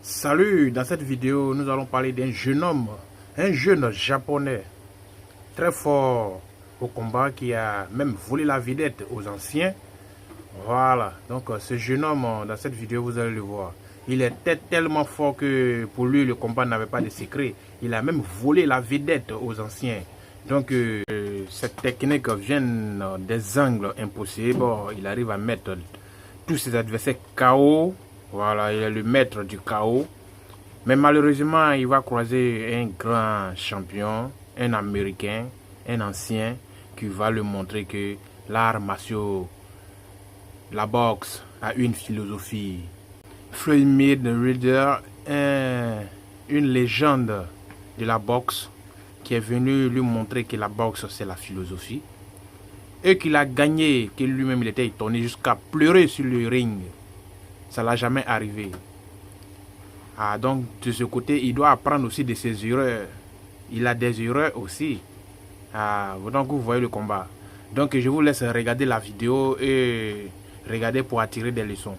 Salut, dans cette vidéo, nous allons parler d'un jeune homme, un jeune japonais, très fort au combat qui a même volé la vedette aux anciens. Voilà, donc ce jeune homme, dans cette vidéo, vous allez le voir. Il était tellement fort que pour lui, le combat n'avait pas de secret. Il a même volé la vedette aux anciens. Donc, cette technique vient des angles impossibles. Il arrive à mettre tous ses adversaires KO. Voilà, il est le maître du chaos. Mais malheureusement, il va croiser un grand champion, un Américain, un ancien, qui va lui montrer que l'art martial, la boxe, a une philosophie. Floyd Mayweather est une légende de la boxe qui est venu lui montrer que la boxe, c'est la philosophie. Et qu'il a gagné, que lui-même il était étonné jusqu'à pleurer sur le ring. Ça ne l'a jamais arrivé. Donc, de ce côté, il doit apprendre aussi de ses erreurs. Il a des erreurs aussi. Donc, vous voyez le combat. Donc, je vous laisse regarder la vidéo et regarder pour attirer des leçons.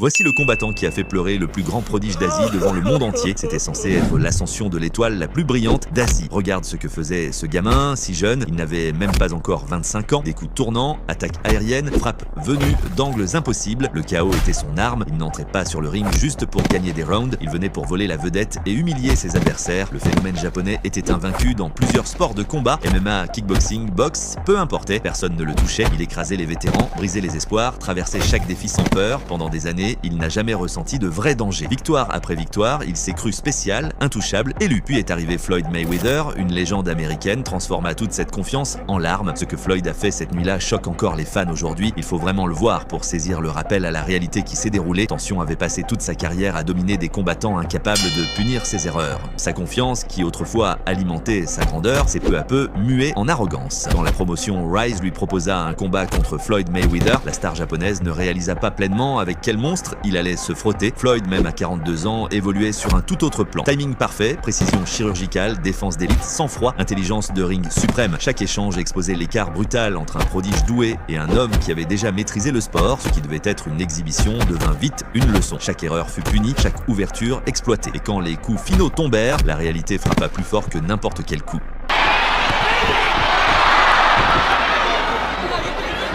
Voici le combattant qui a fait pleurer le plus grand prodige d'Asie devant le monde entier. C'était censé être l'ascension de l'étoile la plus brillante d'Asie. Regarde ce que faisait ce gamin, si jeune. Il n'avait même pas encore 25 ans. Des coups tournants, attaques aériennes, frappes venues d'angles impossibles. Le chaos était son arme. Il n'entrait pas sur le ring juste pour gagner des rounds. Il venait pour voler la vedette et humilier ses adversaires. Le phénomène japonais était invaincu dans plusieurs sports de combat. MMA, kickboxing, boxe, peu importait. Personne ne le touchait. Il écrasait les vétérans, brisait les espoirs, traversait chaque défi sans peur. Pendant des années, il n'a jamais ressenti de vrai danger. Victoire après victoire, il s'est cru spécial, intouchable, élu. Puis est arrivé Floyd Mayweather, une légende américaine, transforma toute cette confiance en larmes. Ce que Floyd a fait cette nuit-là choque encore les fans aujourd'hui. Il faut vraiment le voir pour saisir le rappel à la réalité qui s'est déroulée. Tension avait passé toute sa carrière à dominer des combattants incapables de punir ses erreurs. Sa confiance, qui autrefois alimentait sa grandeur, s'est peu à peu muée en arrogance. Quand la promotion Rise lui proposa un combat contre Floyd Mayweather, la star japonaise ne réalisa pas pleinement avec quel monstre il allait se frotter. Floyd, même à 42 ans, évoluait sur un tout autre plan. Timing parfait, précision chirurgicale, défense d'élite, sang-froid, intelligence de ring suprême. Chaque échange exposait l'écart brutal entre un prodige doué et un homme qui avait déjà maîtrisé le sport. Ce qui devait être une exhibition devint vite une leçon. Chaque erreur fut punie, chaque ouverture exploitée. Et quand les coups finaux tombèrent, la réalité frappa plus fort que n'importe quel coup.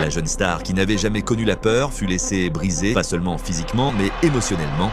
La jeune star, qui n'avait jamais connu la peur, fut laissée briser, pas seulement physiquement, mais émotionnellement.